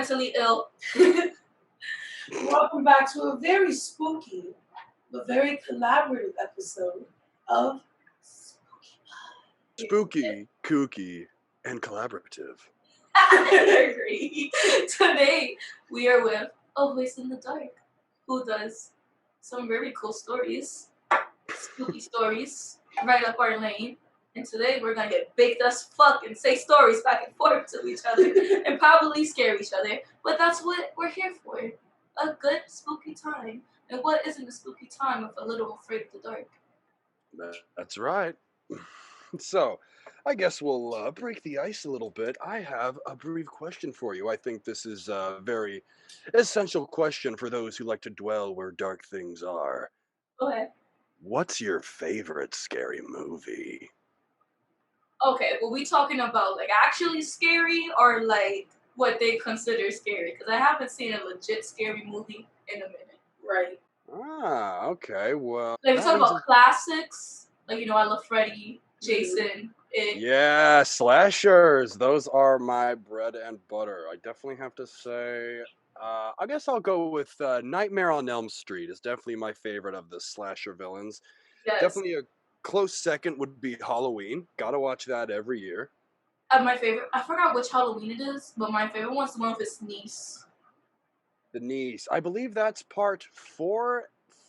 mentally ill. Welcome back to a very spooky, but very collaborative episode of Spookybuds. Spooky, kooky, and collaborative. I agree. Today we are with A Voice in the Dark, who does some very cool stories, spooky stories, right up our lane. And today we're gonna get baked as fuck and say stories back and forth to each other and probably scare each other. But that's what we're here for. A good spooky time. And what isn't a spooky time if a little afraid of the dark? That's right. So, I guess we'll break the ice a little bit. I have a brief question for you. I think this is a very essential question for those who like to dwell where dark things are. Go ahead. What's your favorite scary movie? Okay, well, we talking about like actually scary or like what they consider scary? Because I haven't seen a legit scary movie in a minute. Right. Ah, okay. Well, Like we that talk is about classics, like I love Freddy, Jason, It. yeah, slashers. Those are my bread and butter. I definitely have to say, I guess I'll go with Nightmare on Elm Street is definitely my favorite of the slasher villains. Yes. Definitely a close second would be Halloween. Gotta watch that every year. My favorite, I forgot which Halloween it is, but my favorite one's the one with his niece. The niece. I believe that's part 4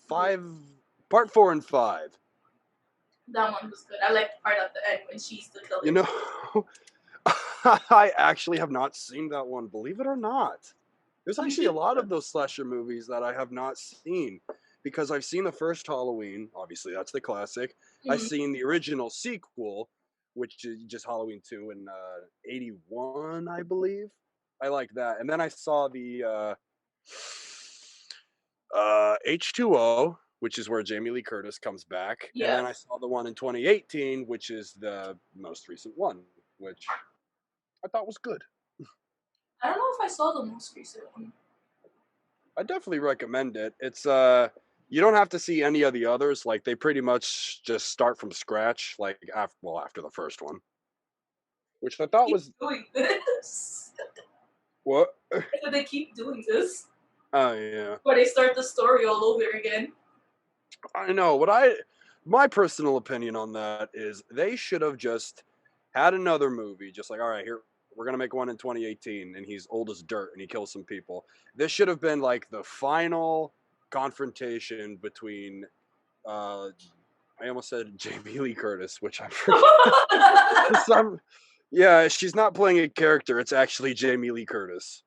and 5. That one was good. I like the part at the end when she's the killer. You know, I actually have not seen that one, believe it or not. There's actually a lot of those slasher movies that I have not seen because I've seen the first Halloween, obviously that's the classic. I've seen the original sequel, which is just Halloween 2 in 81, I believe. I like that. And then I saw the H2O, which is where Jamie Lee Curtis comes back. Yeah. And then I saw the one in 2018, which is the most recent one, which I thought was good. I don't know if I saw the most recent one. I definitely recommend it. It's you don't have to see any of the others. Like they pretty much just start from scratch, like after the first one, which I thought was doing this. What? They keep doing this. Oh yeah. Where they start the story all over again. I know. My personal opinion on that is they should have just had another movie, just like, all right, here we're gonna make one in 2018, and he's old as dirt and he kills some people. This should have been like the final confrontation between I almost said Jamie Lee Curtis, which I forget. Yeah, she's not playing a character, it's actually Jamie Lee Curtis.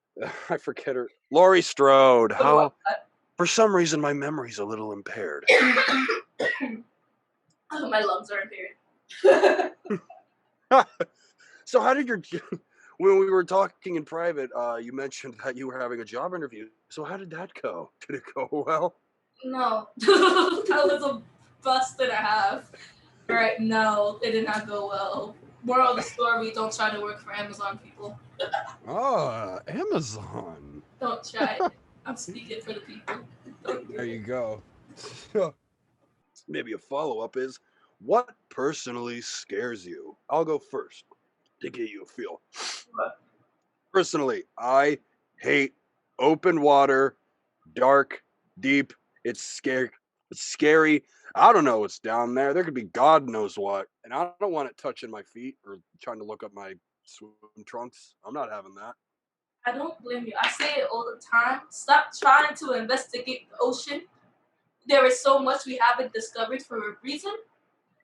I forget her. Laurie Strode. How for some reason my memory's a little impaired. My lungs are impaired. So how did when we were talking in private, you mentioned that you were having a job interview. So how did that go? Did it go well? No. That was a bust and a half. Right, no, it did not go well. Moral of the story, don't try to work for Amazon, people. Oh, Amazon. Don't try. I'm speaking for the people. There you go. Maybe a follow-up is, what personally scares you? I'll go first to get you a feel. What? Personally, I hate open water, dark, deep. It's scary. It's scary. I don't know what's down there. There could be God knows what. And I don't want it touching my feet or trying to look up my swim trunks. I'm not having that. I don't blame you. I say it all the time. Stop trying to investigate the ocean. There is so much we haven't discovered for a reason.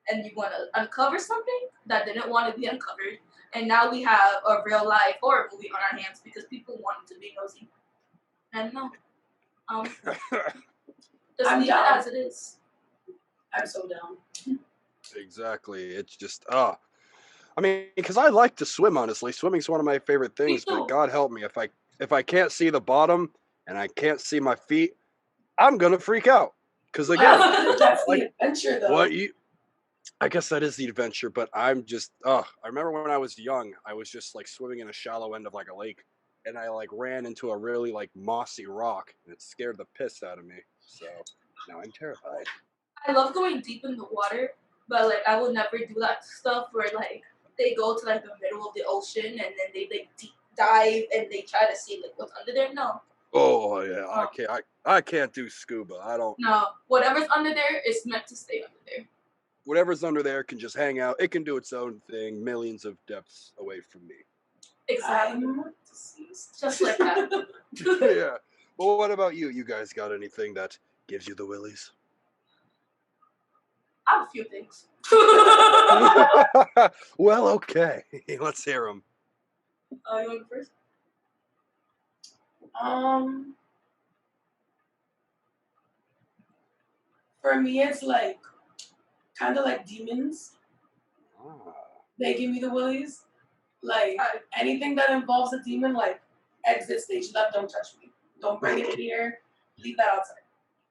And you want to uncover something that didn't want to be uncovered. And now we have a real life horror movie on our hands because people wanted to be nosy. And no. Just leave it as it is. I'm so down. Exactly. It's just, I mean, because I like to swim, honestly. Swimming's one of my favorite things, but God help me, if I can't see the bottom and I can't see my feet, I'm gonna freak out. Because again, that's the adventure, though. I guess that is the adventure, but I'm just, I remember when I was young, I was just like swimming in a shallow end of like a lake, and I like ran into a really like mossy rock, and it scared the piss out of me. So now I'm terrified. I love going deep in the water, but like I would never do that stuff where like they go to like the middle of the ocean and then they like dive and they try to see like what's under there. No, Oh yeah, Oh. I can't do scuba. I don't. no. Whatever's under there is meant to stay under there. Whatever's under there can just hang out. It can do its own thing, millions of depths away from me. Exactly. I'm deceased. Just like that. Yeah. Well, what about you? You guys got anything that gives you the willies? I have a few things. Well, okay. Let's hear them. You want first? For me, it's like kind of like demons. Ah. They give me the willies. Like anything that involves a demon, like exit stage left. Don't touch me. Don't bring it in here. Leave that outside.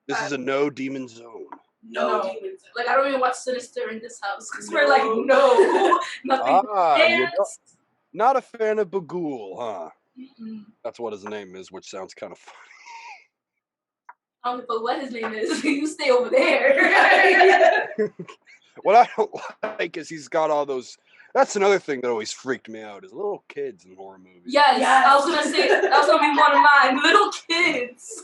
This is a no demon zone. No No. demons. Like I don't even watch Sinister in this house because No. we're like no, nothing. You're not a fan of Bagul, huh? Mm-mm. That's what his name is, which sounds kind of funny. I don't know what his name is. You stay over there. What I don't like is he's got all those. That's another thing that always freaked me out is little kids in horror movies. Yes, I was gonna say that was gonna be one of mine. Little kids.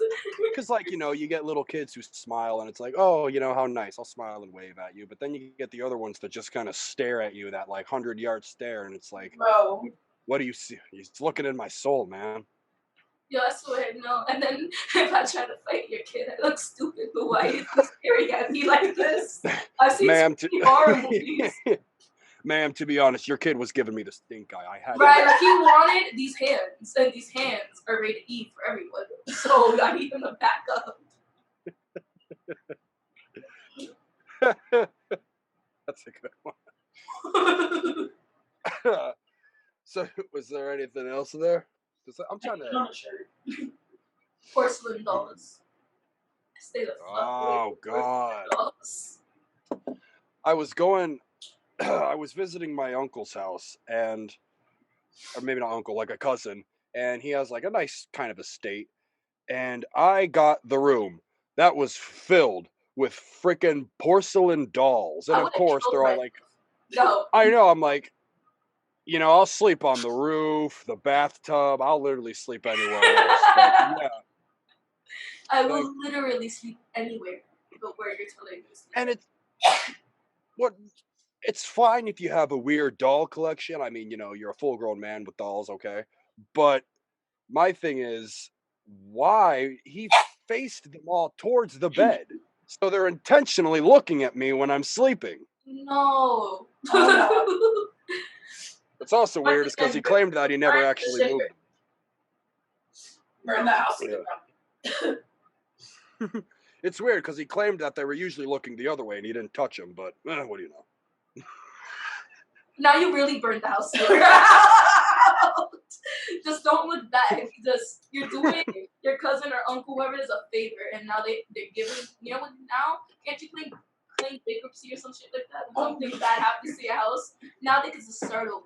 Because, like, you get little kids who smile and it's like, oh, how nice. I'll smile and wave at you. But then you get the other ones that just kind of stare at you, that like 100-yard stare. And it's like, Bro. what do you see? He's looking in my soul, man. Yo, I swear, no. And then if I try to fight your kid, I look stupid. But why is he staring at me like this? I've seen Ma'am, so many horror movies. Ma'am, to be honest, your kid was giving me the stink eye. I had Right, like he wanted these hands, and these hands are rated E for everyone. So I need him to back up. That's a good one. So, was there anything else there? I'm trying to. On a shirt. Porcelain dolls. Stay the fuck Oh away from God! dolls. I was visiting my uncle's house, or maybe not uncle, like a cousin, and he has like a nice kind of estate. And I got the room that was filled with freaking porcelain dolls, and I of would've course killed they're all my- like, No. I know, I'm like, I'll sleep on the roof, the bathtub. I'll literally sleep anywhere else. But yeah. I will literally sleep anywhere but where you're telling me to sleep. And it's fine if you have a weird doll collection. I mean, you're a full-grown man with dolls, okay? But my thing is, why he faced them all towards the bed. So they're intentionally looking at me when I'm sleeping. No. Oh, What's also weird is because he claimed that he never actually moved them. Burn the house. Yeah. It's weird because he claimed that they were usually looking the other way and he didn't touch them, but what do you know? Now you really burned the house down. Just don't look back. You're doing your cousin or uncle, whoever, is a favor, and now they're giving. You know what? Now can't you claim bankruptcy or some shit like that? When something bad happens to your house, now they can just start over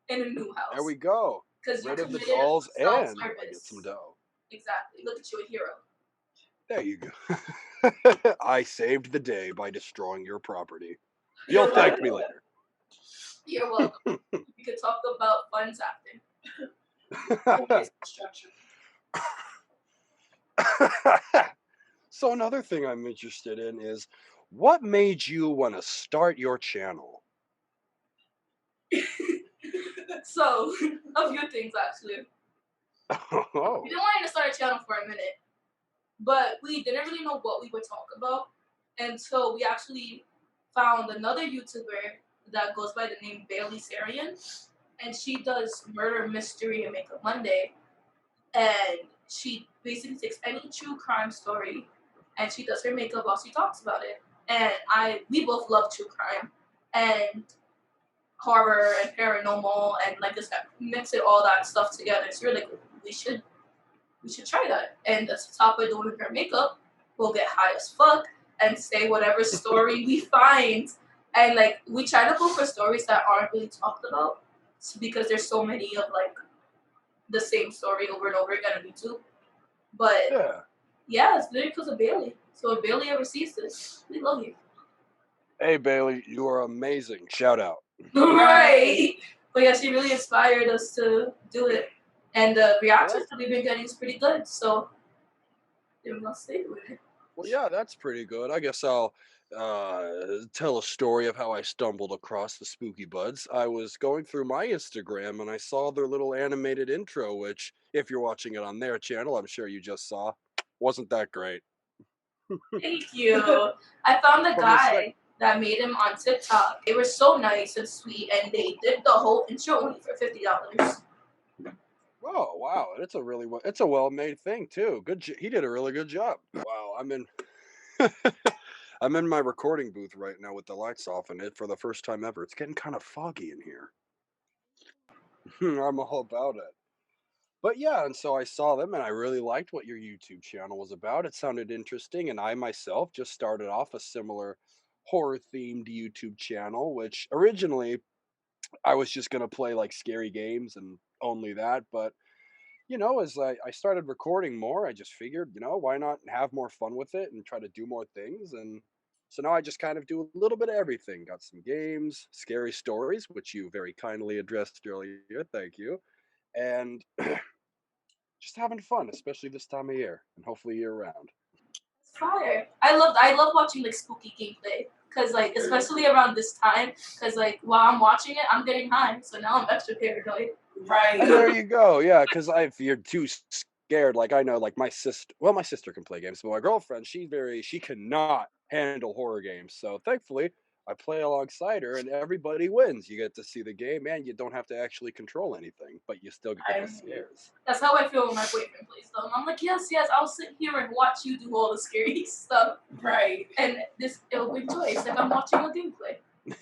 in a new house. There we go. Because you Rid of the committed dolls and I self-service. get some dough. Exactly. Look at you, a hero. There you go. I saved the day by destroying your property. You'll thank me later. You're welcome. We could talk about funds after. So another thing I'm interested in is, what made you want to start your channel? So, a few things actually. Oh. We've been wanting to start a channel for a minute, but we didn't really know what we would talk about until we actually found another YouTuber that goes by the name Bailey Sarian, and she does murder, mystery, and makeup Monday, and she basically takes any true crime story and she does her makeup while she talks about it. And we both love true crime and horror and paranormal and like just mixing all that stuff together. So we're like, we should try that. And at the top of doing her makeup, we'll get high as fuck and say whatever story we find. And like we try to look for stories that aren't really talked about, because there's so many of like the same story over and over again on YouTube. But yeah, it's literally because of Bailey. So if Bailey ever sees this, we love you. Hey Bailey, you are amazing. Shout out. Right. But yeah, she really inspired us to do it. and the Well, reactions that we've been getting is pretty good. So they must stay with it. well, yeah, that's pretty good. I guess I'll tell a story of how I stumbled across the Spooky Buds. I was going through my Instagram and I saw their little animated intro, which, if you're watching it on their channel, I'm sure you just saw, wasn't that great. Thank you. I found the From the sec, guy that made him on TikTok. They were so nice and sweet, and they did the whole intro only for $50. oh wow, it's a it's a well-made thing too. He did a really good job. Wow, I'm in my recording booth right now with the lights off and it for the first time ever. It's getting kind of foggy in here. I'm all about it. But yeah, and so I saw them and I really liked what your YouTube channel was about. It sounded interesting, and I myself just started off a similar horror themed YouTube channel, which originally I was just going to play like scary games and only that. But, as I started recording more, I just figured, why not have more fun with it and try to do more things? And so now I just kind of do a little bit of everything. Got some games, scary stories, which you very kindly addressed earlier. Thank you. And just having fun, especially this time of year, and hopefully year round. It's fire. I love watching like spooky gameplay. Cause like especially around this time, cause like while I'm watching it, I'm getting high, so now I'm extra paranoid. Right. And there you go. Yeah, because if you're too scared, like I know, like my sister can play games, but my girlfriend, she cannot handle horror games. So thankfully, I play alongside her, and everybody wins. You get to see the game, and you don't have to actually control anything, but you still get the I scares. That's how I feel when my boyfriend plays them. I'm like, yes, yes, I'll sit here and watch you do all the scary stuff, right. and it'll enjoy. It's like I'm watching a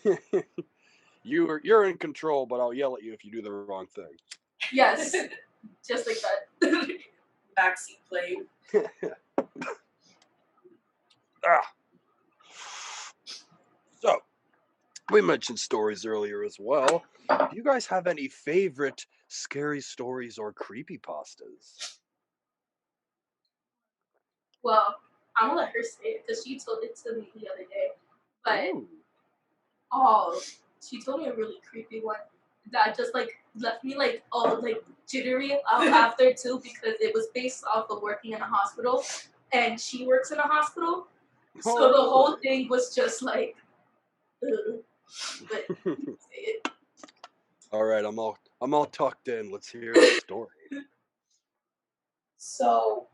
gameplay. You're in control, but I'll yell at you if you do the wrong thing. Yes, just like that. Backseat play. Ah. So, we mentioned stories earlier as well. Do you guys have any favorite scary stories or creepy pastas? Well, I'm gonna let her say it because she told it to me the other day. But Ooh. oh, she told me a really creepy one that just like left me like all like jittery after too because it was based off of working in a hospital, and she works in a hospital, so the whole thing was just like, ugh. But say it. All right, I'm all tucked in. Let's hear the story. So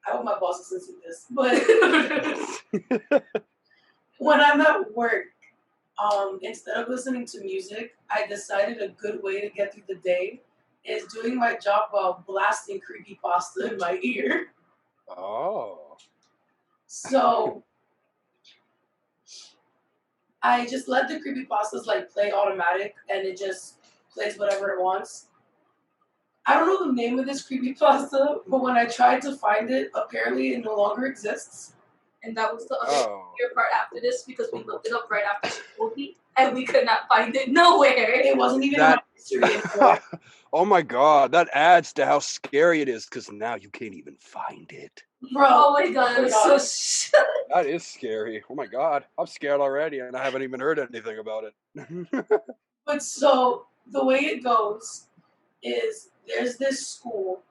I hope my boss listens to this, but when I'm at work, instead of listening to music, I decided a good way to get through the day is doing my job while blasting creepypasta in my ear. Oh. So I just let the creepypastas like play automatic and it just plays whatever it wants. I don't know the name of this creepypasta, but when I tried to find it, apparently it no longer exists. And that was the other Oh. weird part after this because we looked it up right after she told me, and we could not find it nowhere. It wasn't even That- in my history anymore. Oh my god, that adds to how scary it is because now you can't even find it. Bro, Oh my god, oh my it God. was so That is scary. Oh my god, I'm scared already, and I haven't even heard anything about it. But so the way it goes is there's this school,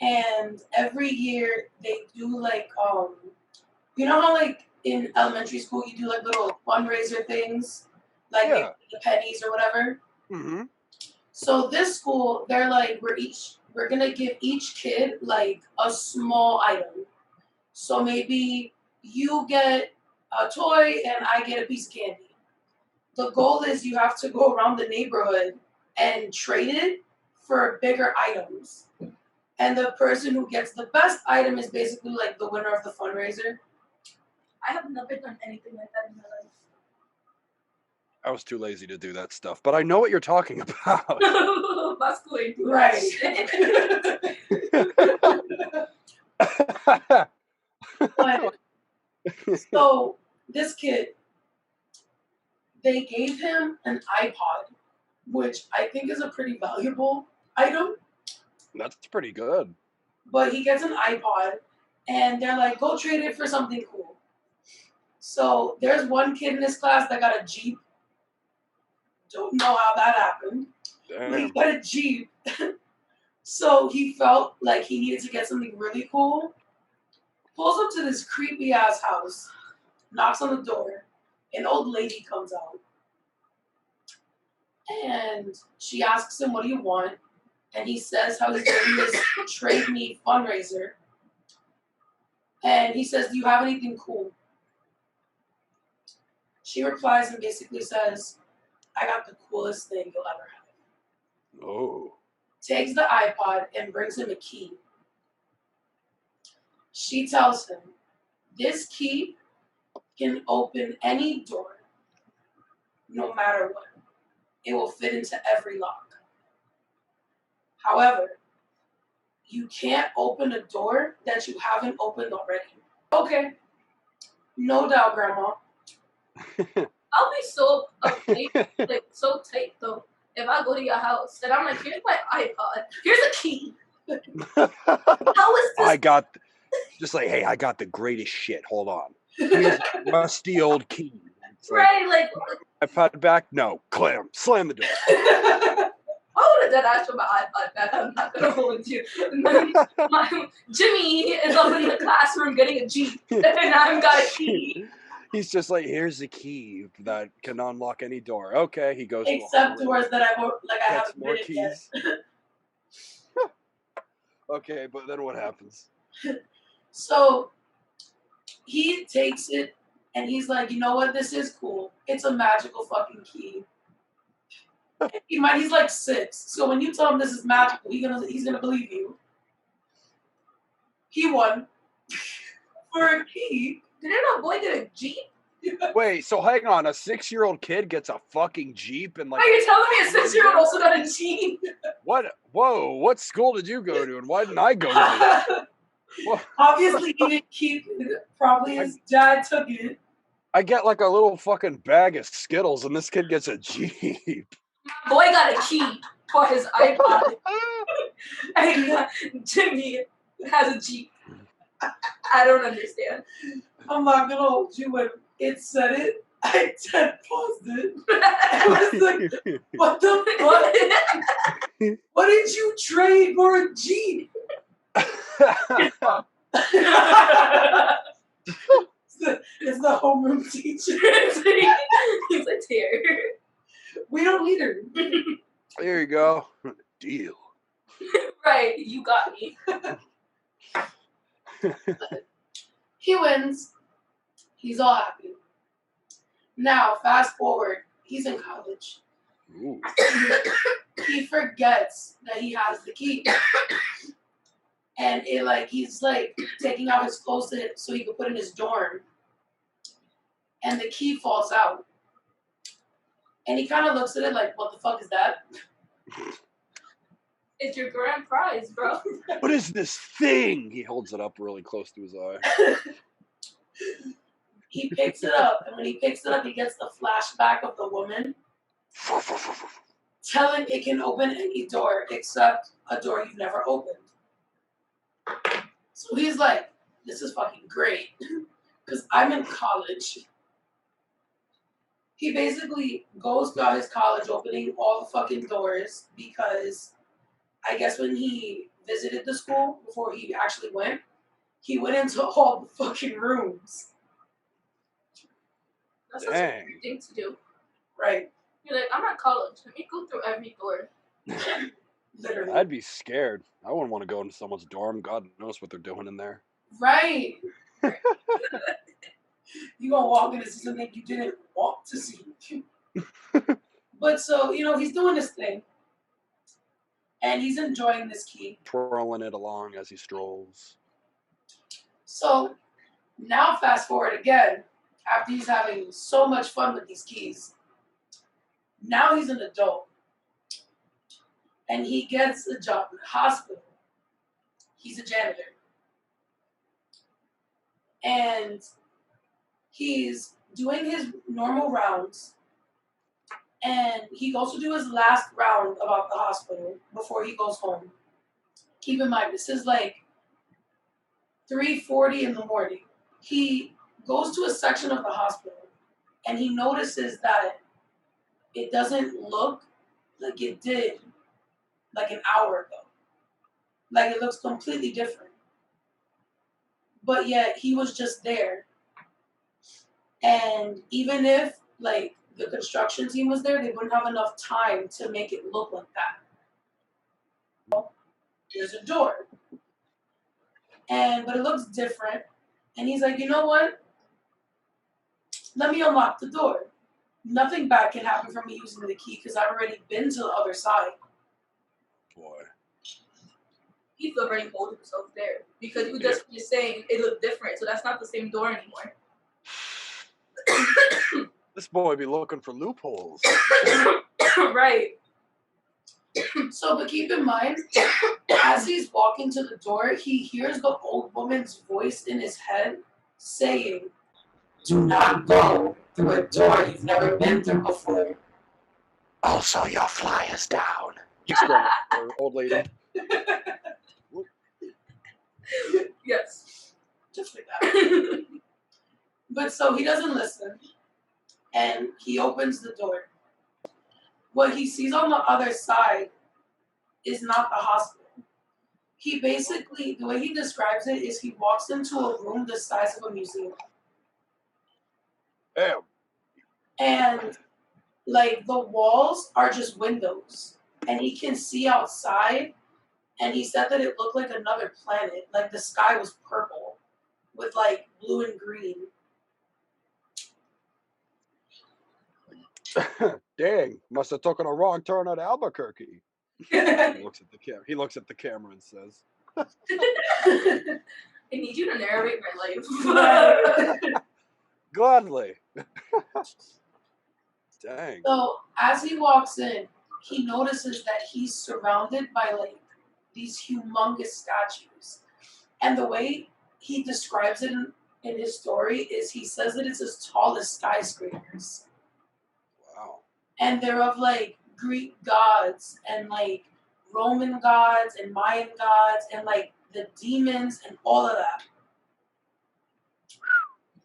and every year they do like you know how like in elementary school you do like little fundraiser things, like they Yeah. the pennies or whatever. Mm-hmm. So this school, they're like we're gonna give each kid like a small item. So maybe you get a toy and I get a piece of candy. The goal is you have to go around the neighborhood and trade it for bigger items. And the person who gets the best item is basically like the winner of the fundraiser. I have never done anything like that in my life. I was too lazy to do that stuff, but I know what you're talking about. That's going to Right. But so this kid, they gave him an iPod, which I think is a pretty valuable item. That's pretty good. But he gets an iPod, and they're like, go trade it for something cool. So there's one kid in this class that got a Jeep. Don't know how that happened. But he Damn. got a Jeep. So he felt like he needed to get something really cool. Pulls up to this creepy ass house, knocks on the door. An old lady comes out. And she asks him, "What do you want?" And he says how he's doing this Trade Me fundraiser. And he says, "Do you have anything cool?" She replies and basically says, "I got the coolest thing you'll ever have." Oh. Takes the iPod and brings him a key. She tells him, "This key can open any door, no matter what. It will fit into every lock. However, you can't open a door that you haven't opened already." Okay, no doubt, Grandma. I'll be so uptight, like so tight though. If I go to your house and I'm like, here's my iPod, here's a key. How is this? I got, just like, hey, I got the greatest shit. Hold on. Here's a rusty old key. It's like, Right, like iPod back? No. Slam the door. I would have done that for my iPod back. I'm not gonna hold you. Jimmy is up in the classroom getting a Jeep, and I've got a key. He's just like, here's the key that can unlock any door. Okay, he goes. Except doors that I gets haven't more been in yet. keys. Okay, but then what happens? So he takes it and he's like, "You know what? This is cool. It's a magical fucking key." He's like 6, so when you tell him this is magical, he's gonna believe you. He won for a key. Didn't a boy get a Jeep? Wait, so hang on, a 6-year-old kid gets a fucking Jeep and like Are you telling me a 6-year-old also got a Jeep? what? Whoa, what school did you go to and why didn't I go to this? Obviously, he didn't keep it. Probably his dad took it. I get like a little fucking bag of Skittles and this kid gets a Jeep. My boy got a key for his iPod, and Jimmy has a Jeep. I don't understand. I'm not gonna hold you when it said it. I paused it. I was like, "What the fuck? What did you trade for a Jeep?" It's the homeroom teacher. He's a tear. We don't need her. There you go. Deal. Right, you got me. He wins. He's all happy. Now, fast forward. He's in college. Ooh. He forgets that he has the key. And he's taking out his clothes so he could put in his dorm. And the key falls out. And he kind of looks at it like, "What the fuck is that?" It's your grand prize, bro. What is this thing? He holds it up really close to his eye. He picks it up, and when he picks it up, he gets the flashback of the woman telling it can open any door except a door you've never opened. So he's like, "This is fucking great, because I'm in college." He basically goes throughout his college opening all the fucking doors because I guess when he visited the school before he actually went, he went into all the fucking rooms. That's such a weird thing to do. Right. You're like, I'm at college. Let me go through every door. Literally. I'd be scared. I wouldn't want to go into someone's dorm. God knows what they're doing in there. Right. You gonna walk in and see something you didn't want to see. But so, he's doing this thing. And he's enjoying this key. Twirling it along as he strolls. So now fast forward again, after he's having so much fun with these keys. Now he's an adult. And he gets a job in a hospital. He's a janitor. And he's doing his normal rounds. And he goes to do his last round about the hospital before he goes home. Keep in mind, this is like 3:40 in the morning. He goes to a section of the hospital and he notices that it doesn't look like it did like an hour ago. Like it looks completely different. But yet he was just there. And even if like the construction team was there, they wouldn't have enough time to make it look like that. There's a door. But it looks different. And he's like, you know what? Let me unlock the door. Nothing bad can happen from me using the key because I've already been to the other side. Boy. He's already hold himself there because you just saying it looked different, so that's not the same door anymore. This boy be looking for loopholes. Right. So, but keep in mind, as he's walking to the door, he hears the old woman's voice in his head saying, "Do not go through a door you've never been through before. Also, your fly is down." Old lady. Yes. Just like that. But so he doesn't listen, and he opens the door. What he sees on the other side is not the hospital. He basically, the way he describes it is he walks into a room the size of a museum. Damn. And like the walls are just windows. And he can see outside. And he said that it looked like another planet. Like the sky was purple with like blue and green. Dang, must have taken a wrong turn at Albuquerque. He looks at the camera and says, I need you to narrate my life. gladly. Dang. So as he walks in, he notices that he's surrounded by like these humongous statues. And the way he describes it in his story is he says that it's as tall as skyscrapers. Wow. And they're of like Greek gods and like Roman gods and Mayan gods and like the demons and all of that.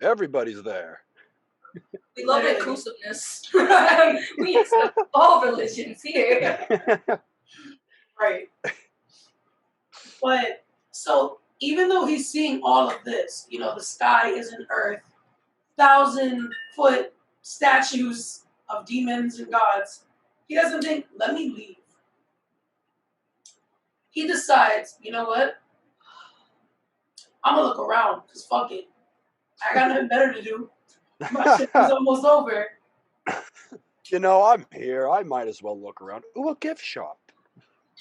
Everybody's there. We love inclusiveness. We accept all religions here. Right. But so even though he's seeing all of this, you know, the sky is an earth, 1,000-foot statues of demons and gods, he doesn't think, let me leave. He decides, you know what? I'm gonna look around, because fuck it. I got nothing better to do. My shit is almost over. You know, I'm here. I might as well look around. Ooh, a gift shop.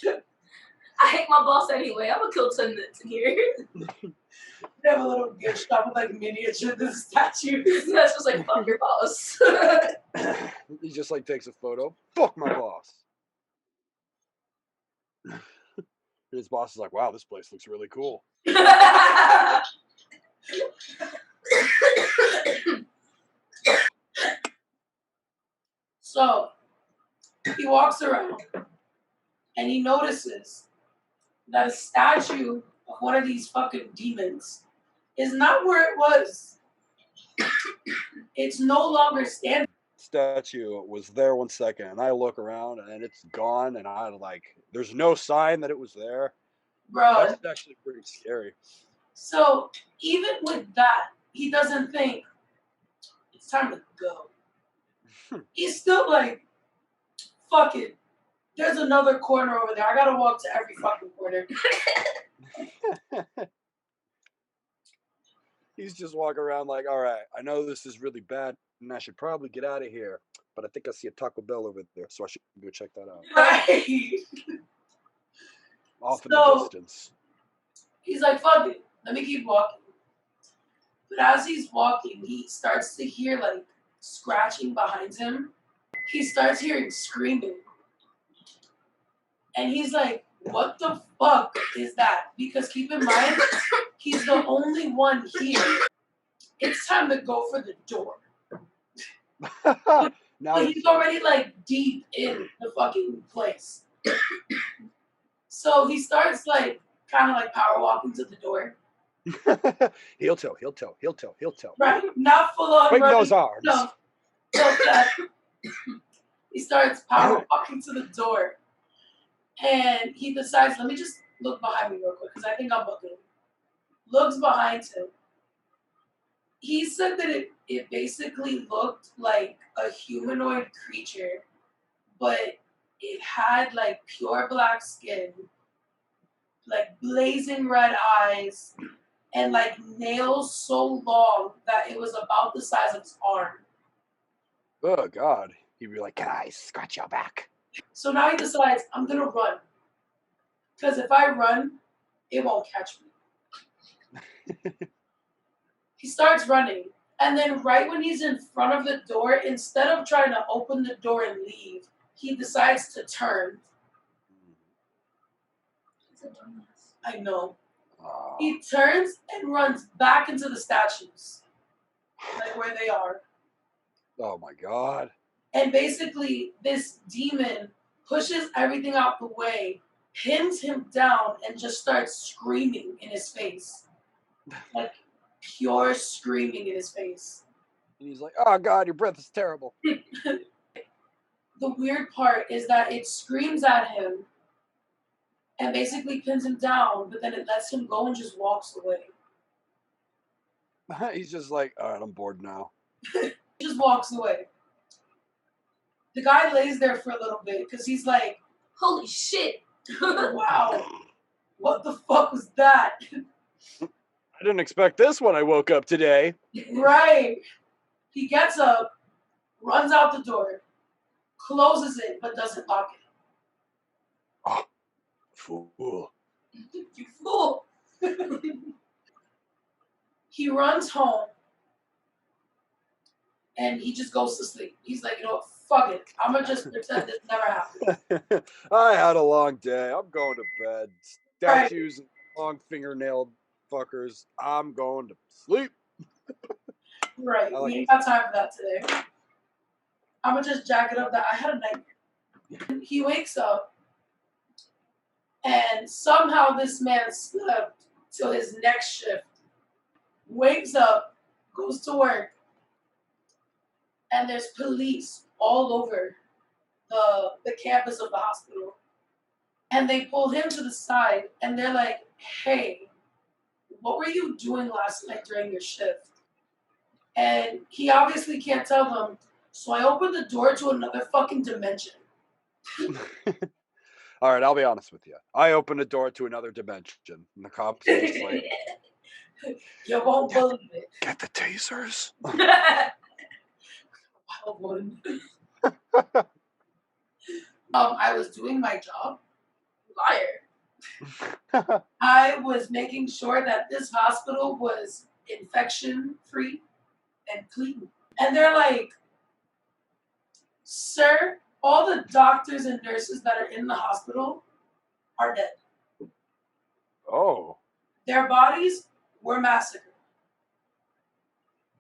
I hate my boss anyway. I'm gonna kill 10 minutes in here. They have a little gift shop with like miniature statues. That's just like, fuck your boss. He just like takes a photo. Fuck my boss. And his boss is like, wow, this place looks really cool. So he walks around and he notices that a statue of one of these fucking demons is not where it was. It's no longer standing. Statue was there 1 second, and I look around and it's gone, and I like, there's no sign that it was there. Bro. That's actually pretty scary. So even with that, he doesn't think it's time to go. He's still like, fuck it. There's another corner over there. I gotta walk to every fucking corner. He's just walking around like, all right, I know this is really bad, and I should probably get out of here. But I think I see a Taco Bell over there, so I should go check that out. Right. Off in the distance. He's like, fuck it. Let me keep walking. But as he's walking, he starts to hear like scratching behind him. He starts hearing screaming. And he's like, what the fuck is that? Because keep in mind, he's the only one here. It's time to go for the door. Now But he's already like deep in the fucking place. So he starts like kind of like power walking to the door. Heel toe. Right, not full on Wait, running. those arms. No, that. He starts power walking to the door. And he decides, let me just look behind me real quick because I think I'm looking. Looks behind him. He said that it basically looked like a humanoid creature, but it had like pure black skin, like blazing red eyes, and like nails so long that it was about the size of his arm. Oh God. He'd be like, "Can I scratch your back?" So now he decides, I'm gonna run. Because if I run, it won't catch me. He starts running. And then right when he's in front of the door, instead of trying to open the door and leave, he decides to turn. I know. Oh. He turns and runs back into the statues. Like where they are. Oh my God. And basically, this demon pushes everything out the way, pins him down, and just starts screaming in his face. Like pure screaming in his face. And he's like, "Oh God, your breath is terrible." The weird part is that it screams at him and basically pins him down, but then it lets him go and just walks away. He's just like, "All right, I'm bored now." He just walks away. The guy lays there for a little bit because he's like, Holy shit. wow, what the fuck was that? I didn't expect this when I woke up today. Right. He gets up, runs out the door, closes it, but doesn't lock it. Oh, fool. You fool. He runs home and he just goes to sleep. He's like, you know what, fuck it. I'm going to just pretend this never happened. I had a long day. I'm going to bed. Right. Statues and long fingernailed fuckers. I'm going to sleep. Right. I like We ain't got time for that today. I'm going to just jack it up that I had a nightmare. He wakes up and somehow this man slept till his next shift. Wakes up, goes to work, and there's police all over the campus of the hospital. And they pull him to the side and they're like, hey, what were you doing last night during your shift? And he obviously can't tell them, so I opened the door to another fucking dimension. All right, I'll be honest with you. I opened a door to another dimension. And the cops are just like, You won't believe it. "Get the tasers." Wild one. I was doing my job. Liar. I was making sure that this hospital was infection free and clean. And they're like, sir, all the doctors and nurses that are in the hospital are dead. Oh. Their bodies were massacred.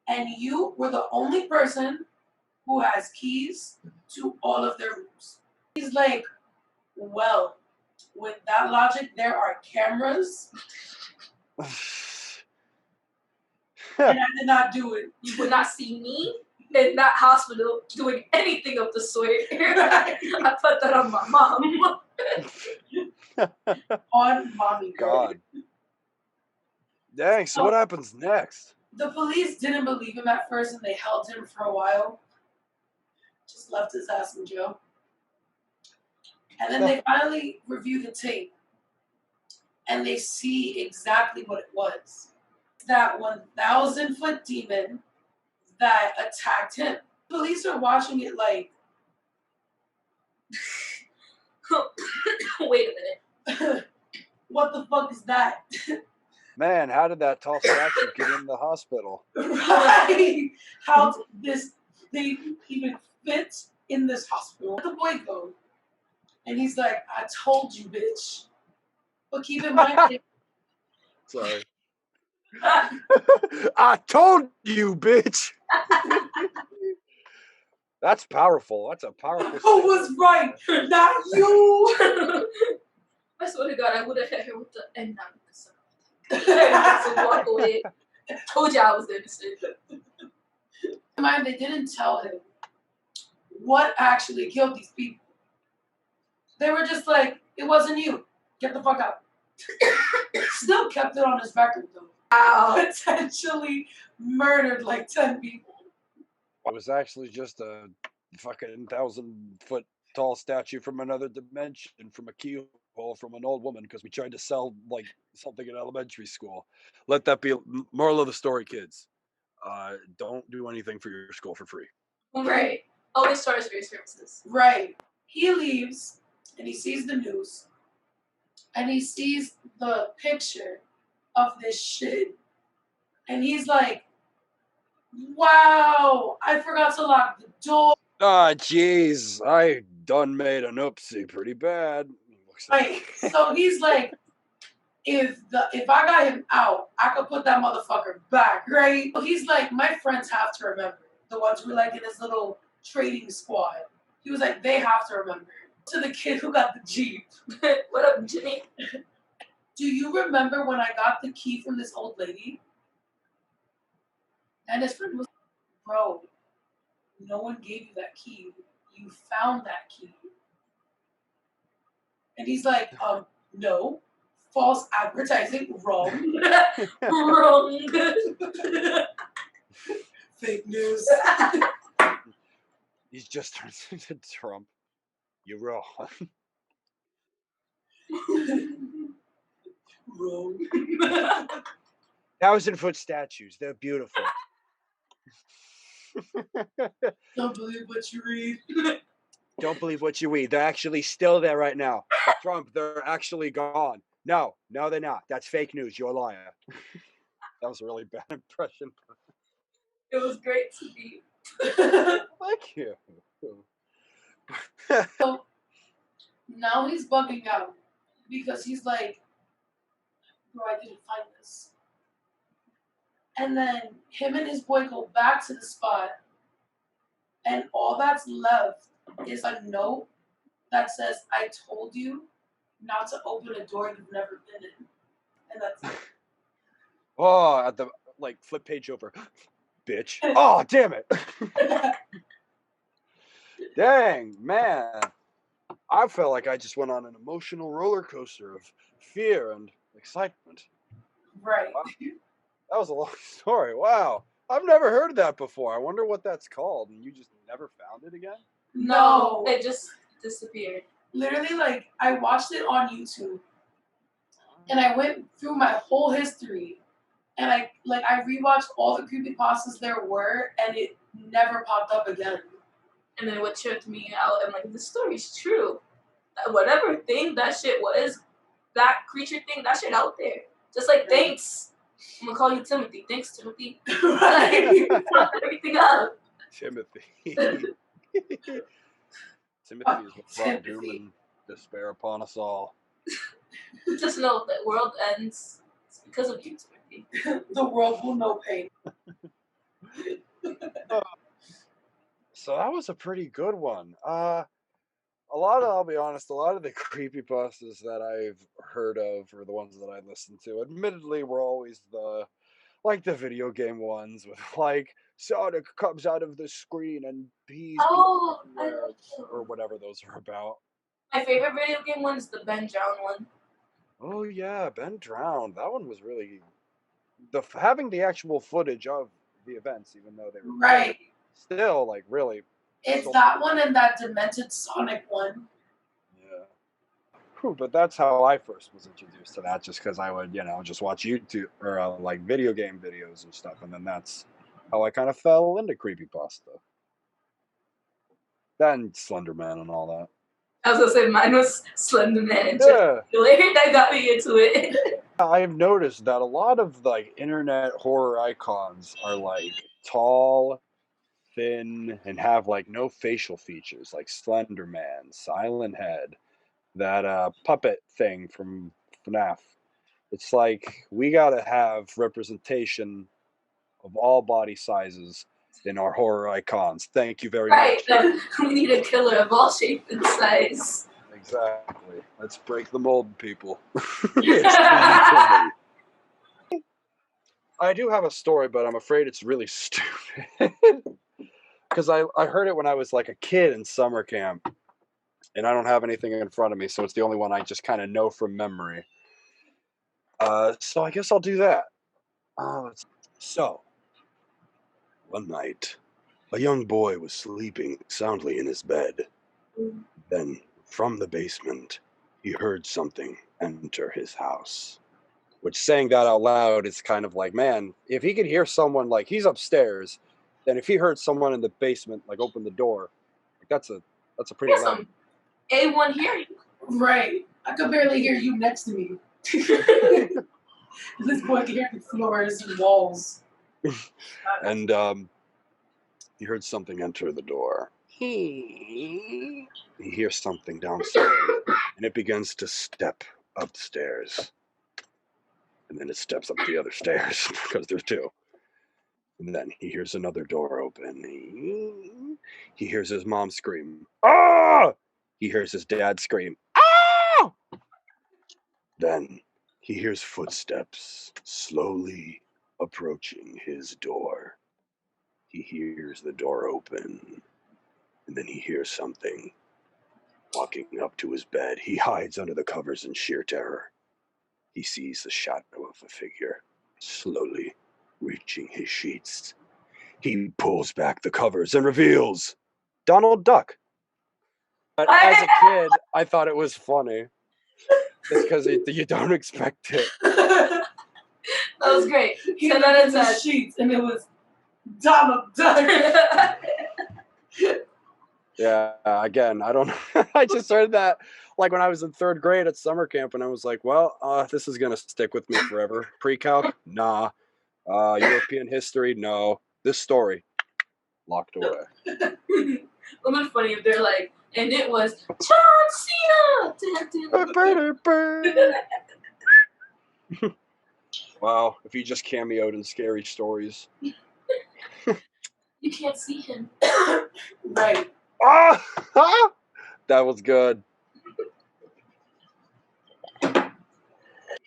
And you were the only person who has keys to all of their rooms. He's like, well, with that logic, there are cameras. And I did not do it. You would not see me in that hospital doing anything of the sort. I put that on my mom. On mommy. God. Dang, so what happens next? The police didn't believe him at first and they held him for a while. Just left his ass in jail. And then they finally review the tape. And they see exactly what it was. That 1,000-foot demon that attacked him. Police are watching it like, Wait a minute. what the fuck is that? Man, how did that tall statue get in the hospital? Right? How did this thing even fit in this hospital? Where'd the boy go? And he's like, I told you, bitch. But keep in mind, Sorry. I told you, bitch. That's powerful. That's a powerful who was right? Not you. I swear to God, I would have hit her with the and not with the sun. So walk away. Told you I was innocent. Mind, they didn't tell him what actually killed these people. They were just like, it wasn't you. Get the fuck out. Still kept it on his record though. Wow. Potentially murdered like 10 people. It was actually just a fucking 1,000-foot tall statue from another dimension, from a keyhole from an old woman, because we tried to sell like something in elementary school. Let that be moral of the story, kids. Don't do anything for your school for free. Right. Always charge for your services. Right. He leaves and he sees the news and he sees the picture of this shit. And he's like, wow, I forgot to lock the door. Ah, jeez, I done made an oopsie pretty bad. Right. So he's like, if I got him out, I could put that motherfucker back, right? So he's like, my friends have to remember. The ones who were like in his little trading squad. He was like, they have to remember. To the kid who got the Jeep. What up, Jimmy? Do you remember when I got the key from this old lady? And his friend was, bro, no one gave you that key. You found that key. And he's like, no. False advertising, wrong. Wrong. Fake news. He's just turned into Trump. You're wrong. Wrong. 1,000-foot statues. They're beautiful. Don't believe what you read. Don't believe what you read. They're actually still there right now. But Trump, they're actually gone. No, they're not. That's fake news. You're a liar. That was a really bad impression. It was great to be. Thank you. So now he's bugging out because he's like, bro, I didn't find this. And then him and his boy go back to the spot, and all that's left is a note that says, I told you not to open a door you've never been in. And that's it. Oh, at the flip page over. Bitch. Oh, damn it. Dang, man. I felt like I just went on an emotional roller coaster of fear and excitement. Right. Wow. That was a long story. Wow. I've never heard that before. I wonder what that's called. And you just never found it again? No. It just disappeared. Literally, like, I watched it on YouTube. And I went through my whole history. And I rewatched all the creepypastas there were. And it never popped up again. And then what tripped me out, I'm like, this story's true. Whatever thing that shit was, that creature thing, that shit out there. Just like, thanks. I'm gonna call you Timothy. Thanks, Timothy. Right. Popped everything up. Timothy. Timothy is what brought doom and despair upon us all. Just know that world ends. It's because of you, Timothy. The world will know pain. So that was a pretty good one. I'll be honest, a lot of the creepypastas that I've heard of, or the ones that I listened to, admittedly were always the video game ones with like Sonic comes out of the screen and he's or whatever those are about. My favorite video game one is the Ben Drown one. Oh yeah, Ben Drowned. That one was really having the actual footage of the events, even though they were right. Still like really. It's that one and that Demented Sonic one. Yeah. Whew, but that's how I first was introduced to that, just because I would, just watch YouTube or like video game videos and stuff, and then that's how I kind of fell into creepypasta. Then Slenderman and all that. I was gonna say mine was Slenderman. Yeah. That got me into it. I've noticed that a lot of like internet horror icons are like tall, thin, and have like no facial features, like Slenderman, Silent Head, that puppet thing from FNAF. It's like we gotta have representation of all body sizes in our horror icons. Thank you very much. We need a killer of all shape and size. Exactly. Let's break the mold, people. I do have a story, but I'm afraid it's really stupid. because I heard it when I was like a kid in summer camp, and I don't have anything in front of me, so it's the only one I just kind of know from memory. So I guess I'll do that. So, one night, a young boy was sleeping soundly in his bed. Then, from the basement, he heard something enter his house. Which, saying that out loud, is kind of like, man, if he could hear someone, like, he's upstairs, then if he heard someone in the basement, like, open the door, like, that's a pretty Yes, loud. A1 hearing. Right. I could barely hear you next to me. This boy can hear the floors and walls. And he heard something enter the door. He hears something downstairs, and it begins to step upstairs. And then it steps up the other stairs because there's two. And then he hears another door open. He hears his mom scream, "Ah!" He hears his dad scream, "Ah!" Then he hears footsteps slowly approaching his door. He hears the door open, and then he hears something walking up to his bed. He hides under the covers in sheer terror. He sees the shadow of a figure slowly reaching his sheets. He pulls back the covers and reveals Donald Duck. But as a kid, I thought it was funny. Just because you don't expect it. That was great. He So looked that at is the that. sheets and it was Donald Duck. Yeah, again, I don't know. I just heard that like when I was in 3rd grade at summer camp, and I was like, well, this is going to stick with me forever. Pre-calc? Nah. European history? No. This story? Locked away. It would be funny if they're like, and it was John Cena. Wow, if he just cameoed in Scary Stories. You can't see him. Right. Ah! That was good.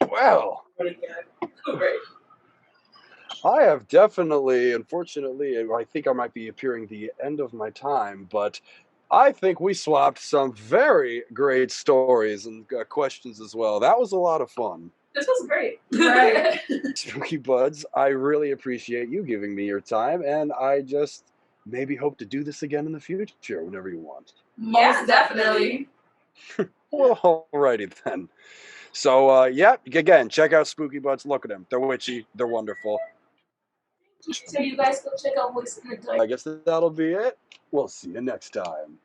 Well, Pretty good. Right. I have definitely, unfortunately, I think I might be appearing the end of my time, but I think we swapped some very great stories and questions as well. That was a lot of fun. This was great. Right. Spookybuds, I really appreciate you giving me your time, and I just maybe hope to do this again in the future whenever you want. Yeah, definitely. Well, alrighty then. So, yeah, again, check out Spookybuds. Look at them. They're witchy. They're wonderful. So you guys go check out Voice in the Dark. I guess that'll be it. We'll see you next time.